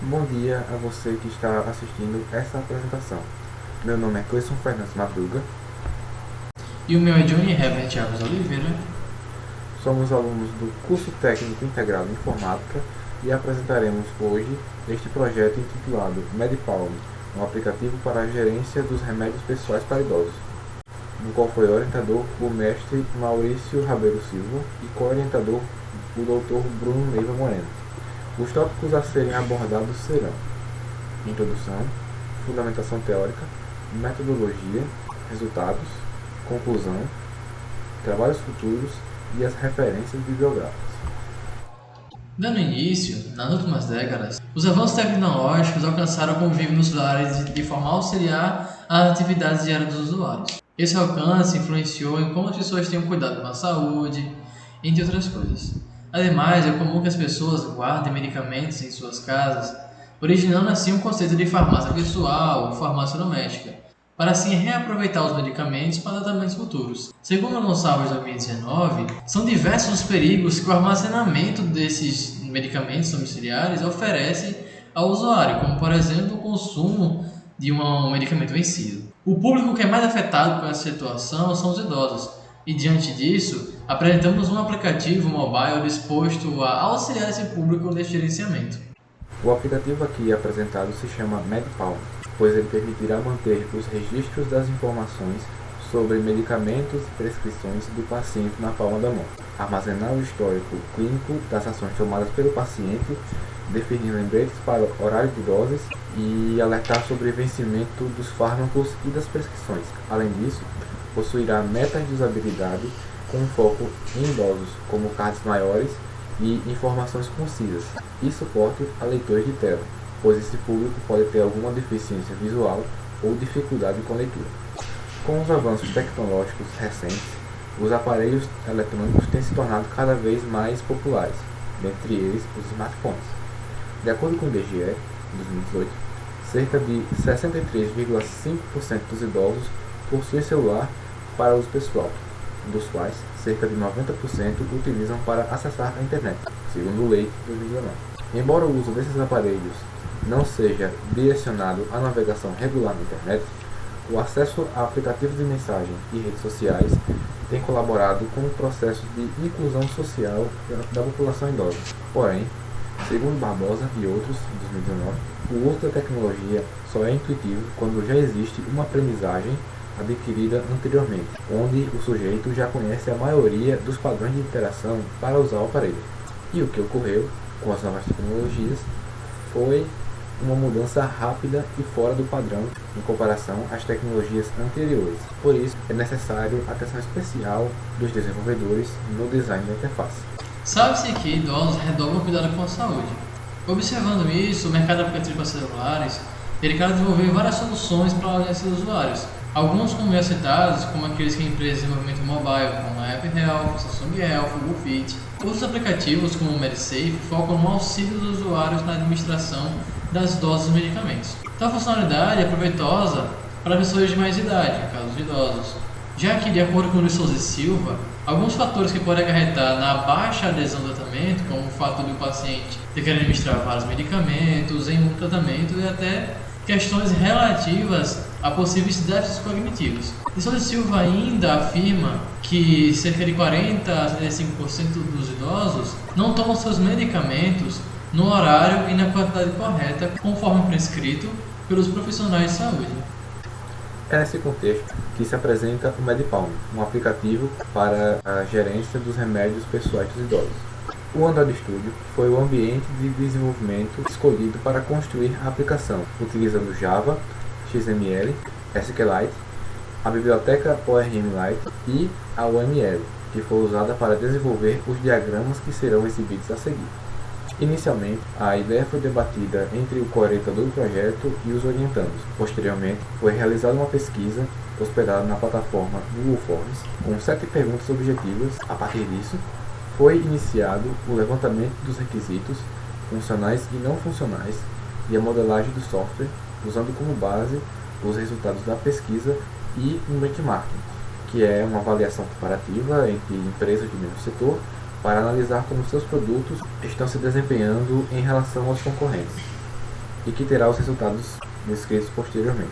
Bom dia a você que está assistindo essa apresentação. Meu nome é Cleison Fernandes Madruga. E o meu é Johnny Herbert Chaves Oliveira. Somos alunos do curso técnico integrado em informática e apresentaremos hoje este projeto intitulado MedPalm, um aplicativo para a gerência dos remédios pessoais para idosos, no qual foi orientador o mestre Maurício Rabeiro Silva e co-orientador o Dr. Bruno Neiva Moreno. Os tópicos a serem abordados serão: introdução, fundamentação teórica, metodologia, resultados, conclusão, trabalhos futuros e as referências bibliográficas. Dando início, nas últimas décadas, os avanços tecnológicos alcançaram o convívio nos lares de forma a auxiliar as atividades diárias dos usuários. Esse alcance influenciou em como as pessoas tenham cuidado com a saúde, entre outras coisas. Ademais, é comum que as pessoas guardem medicamentos em suas casas, originando assim o conceito de farmácia pessoal ou farmácia doméstica, para assim reaproveitar os medicamentos para tratamentos futuros. Segundo a Gonçalves 2019, são diversos os perigos que o armazenamento desses medicamentos domiciliares oferece ao usuário, como por exemplo o consumo de um medicamento vencido. O público que é mais afetado com essa situação são os idosos, e diante disso, apresentamos um aplicativo mobile disposto a auxiliar esse público neste gerenciamento. O aplicativo aqui apresentado se chama MedPalm, pois ele permitirá manter os registros das informações sobre medicamentos e prescrições do paciente na palma da mão, armazenar o histórico clínico das ações tomadas pelo paciente, definir lembretes para horário de doses e alertar sobre vencimento dos fármacos e das prescrições. Além disso, possuirá metas de usabilidade com foco em idosos, como cards maiores e informações concisas, e suporte a leitores de tela, pois esse público pode ter alguma deficiência visual ou dificuldade com leitura. Com os avanços tecnológicos recentes, os aparelhos eletrônicos têm se tornado cada vez mais populares, dentre eles os smartphones. De acordo com o IBGE, em 2018, cerca de 63,5% dos idosos possuem celular para uso pessoal, dos quais cerca de 90% utilizam para acessar a internet, segundo o Lei de 2019. Embora o uso desses aparelhos não seja direcionado à navegação regular na internet, o acesso a aplicativos de mensagem e redes sociais tem colaborado com o processo de inclusão social da população idosa. Porém, segundo Barbosa e outros, em 2019, o uso da tecnologia só é intuitivo quando já existe uma aprendizagem adquirida anteriormente, onde o sujeito já conhece a maioria dos padrões de interação para usar o aparelho. E o que ocorreu com as novas tecnologias foi uma mudança rápida e fora do padrão em comparação às tecnologias anteriores. Por isso, é necessário atenção especial dos desenvolvedores no design da interface. Sabe-se que idosos redobram cuidado com a saúde. Observando isso, o mercado de aplicativos para celulares ele quer desenvolver várias soluções para a audiência dos usuários. Alguns como já citados, como aqueles que empresas de desenvolvimento mobile, como a App Health, Samsung Health, Google Fit. Outros aplicativos, como o MediSafe, focam no auxílio dos usuários na administração das doses dos medicamentos. Tal funcionalidade é proveitosa para pessoas de mais idade, no caso de idosos, já que, de acordo com o Luiz Souza e Silva, alguns fatores que podem acarretar na baixa adesão ao tratamento, como o fato do paciente ter que administrar vários medicamentos em um tratamento e até questões relativas a possíveis déficits cognitivos. E Souza e Silva ainda afirma que cerca de 40 a 75% dos idosos não tomam seus medicamentos no horário e na quantidade correta, conforme prescrito pelos profissionais de saúde. É nesse contexto que se apresenta o MedPalm, um aplicativo para a gerência dos remédios pessoais dos idosos. O Android Studio foi o ambiente de desenvolvimento escolhido para construir a aplicação, utilizando Java, XML, SQLite, a biblioteca ORMLite e a OML, que foi usada para desenvolver os diagramas que serão exibidos a seguir. Inicialmente, a ideia foi debatida entre o coorientador do projeto e os orientandos. Posteriormente, foi realizada uma pesquisa hospedada na plataforma Google Forms, com 7 perguntas objetivas. A partir disso, foi iniciado o levantamento dos requisitos funcionais e não funcionais e a modelagem do software, usando como base os resultados da pesquisa e um benchmarking, que é uma avaliação comparativa entre empresas do mesmo setor para analisar como seus produtos estão se desempenhando em relação aos concorrentes. e que terá os resultados descritos posteriormente.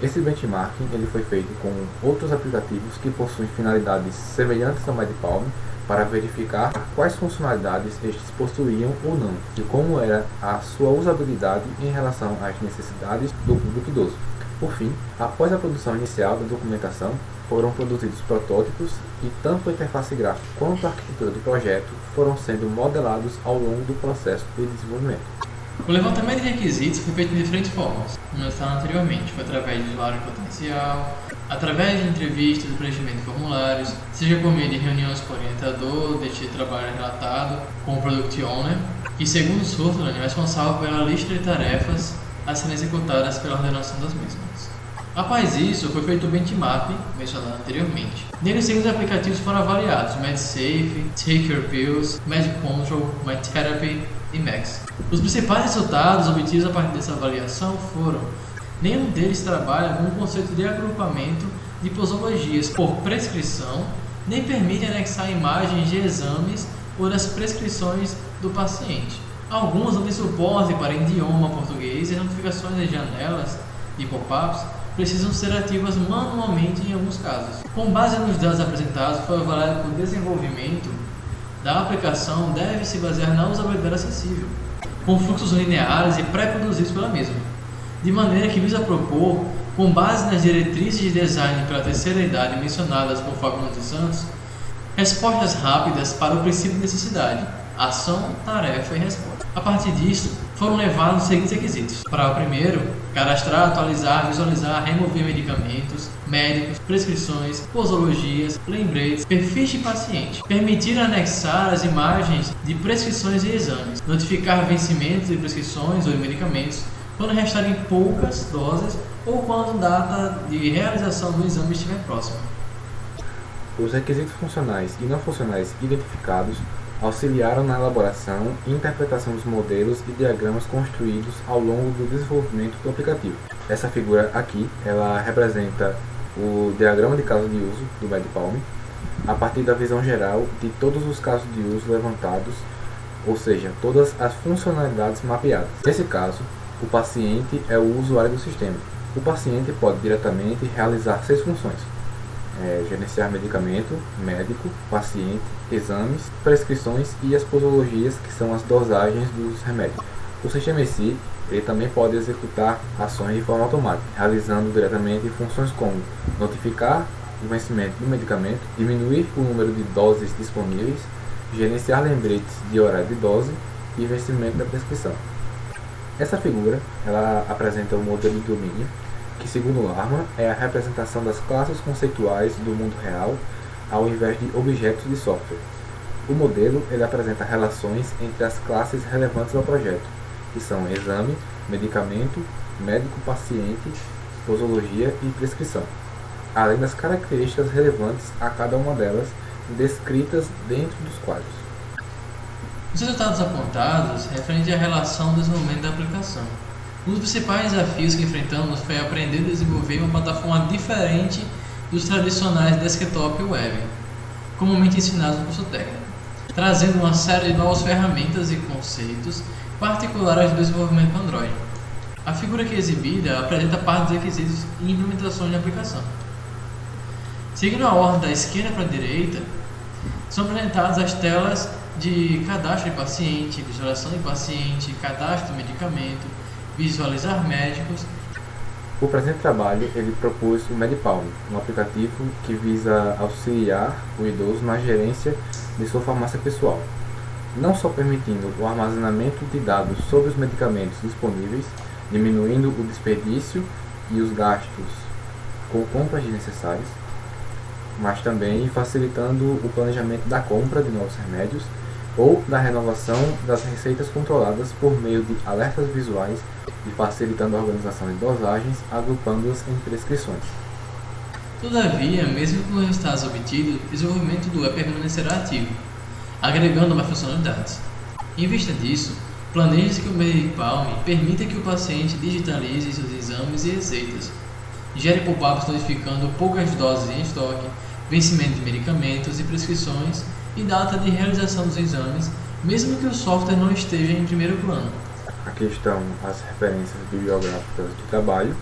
Esse benchmarking ele foi feito com outros aplicativos que possuem finalidades semelhantes ao MedPalm para verificar quais funcionalidades estes possuíam ou não e como era a sua usabilidade em relação às necessidades do público idoso. Por fim, após a produção inicial da documentação, foram produzidos protótipos e tanto a interface gráfica quanto a arquitetura do projeto foram sendo modelados ao longo do processo de desenvolvimento. O levantamento de requisitos foi feito de diferentes formas, como eu estava anteriormente, foi através de usuário potencial, através de entrevistas e preenchimento de formulários, seja por meio de reuniões com o orientador, deste trabalho relatado com o Product Owner, que segundo o Sutherland é responsável pela lista de tarefas a serem executadas pela ordenação das mesmas. Após isso, foi feito o benchmarking, mencionado anteriormente. Nele, os seguintes aplicativos foram avaliados: MedSafe, Take Your Pills, MedControl, MedTherapy e Max. Os principais resultados obtidos a partir dessa avaliação foram: nenhum deles trabalha com o conceito de agrupamento de posologias por prescrição, nem permite anexar imagens de exames ou das prescrições do paciente. Alguns não têm suporte para idioma português e as notificações das janelas de pop-ups precisam ser ativas manualmente em alguns casos. Com base nos dados apresentados, foi avaliado que o desenvolvimento da aplicação deve se basear na usabilidade acessível, com fluxos lineares e pré-produzidos pela mesma, de maneira que visa propor, com base nas diretrizes de design pela terceira idade mencionadas por Fagundes dos Santos, respostas rápidas para o princípio de necessidade: ação, tarefa e resposta. A partir disso, foram levados os seguintes requisitos. Para o primeiro, cadastrar, atualizar, visualizar, remover medicamentos, médicos, prescrições, posologias, lembretes, perfis de paciente. Permitir anexar as imagens de prescrições e exames. Notificar vencimentos de prescrições ou de medicamentos quando restarem poucas doses ou quando a data de realização do exame estiver próxima. Os requisitos funcionais e não funcionais identificados auxiliaram na elaboração e interpretação dos modelos e diagramas construídos ao longo do desenvolvimento do aplicativo. Essa figura aqui, ela representa o diagrama de caso de uso do MedPalm, a partir da visão geral de todos os casos de uso levantados, ou seja, todas as funcionalidades mapeadas. Nesse caso, o paciente é o usuário do sistema. O paciente pode diretamente realizar 6 funções: gerenciar medicamento, médico, paciente, exames, prescrições e as posologias, que são as dosagens dos remédios. O sistema em si, ele também pode executar ações de forma automática, realizando diretamente funções como notificar o vencimento do medicamento, diminuir o número de doses disponíveis, gerenciar lembretes de horário de dose e vencimento da prescrição. Essa figura, ela apresenta um modelo de domínio que, segundo Larman, é a representação das classes conceituais do mundo real ao invés de objetos de software. O modelo ele apresenta relações entre as classes relevantes ao projeto, que são exame, medicamento, médico-paciente, posologia e prescrição, além das características relevantes a cada uma delas, descritas dentro dos quadros. Os resultados apontados referem à relação do desenvolvimento da aplicação. Um dos principais desafios que enfrentamos foi aprender a desenvolver uma plataforma diferente dos tradicionais desktop web, comumente ensinados no curso técnico, trazendo uma série de novas ferramentas e conceitos particulares do desenvolvimento para Android. A figura aqui exibida apresenta parte dos requisitos e implementações de aplicação. Seguindo a ordem da esquerda para a direita, são apresentadas as telas de cadastro de paciente, visualização de paciente, cadastro de medicamento, visualizar médicos. O presente trabalho ele propôs o MedPalm, um aplicativo que visa auxiliar o idoso na gerência de sua farmácia pessoal, não só permitindo o armazenamento de dados sobre os medicamentos disponíveis, diminuindo o desperdício e os gastos com compras desnecessárias, mas também facilitando o planejamento da compra de novos remédios ou da renovação das receitas controladas por meio de alertas visuais e facilitando a organização de dosagens, agrupando-as em prescrições. Todavia, mesmo com os resultados obtidos, o desenvolvimento do web permanecerá ativo, agregando mais funcionalidades. Em vista disso, planeje-se que o MedPalm permita que o paciente digitalize seus exames e receitas, gere pop-ups notificando poucas doses em estoque, vencimento de medicamentos e prescrições e data de realização dos exames, mesmo que o software não esteja em primeiro plano. Aqui estão as referências bibliográficas do trabalho.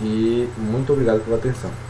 E muito obrigado pela atenção.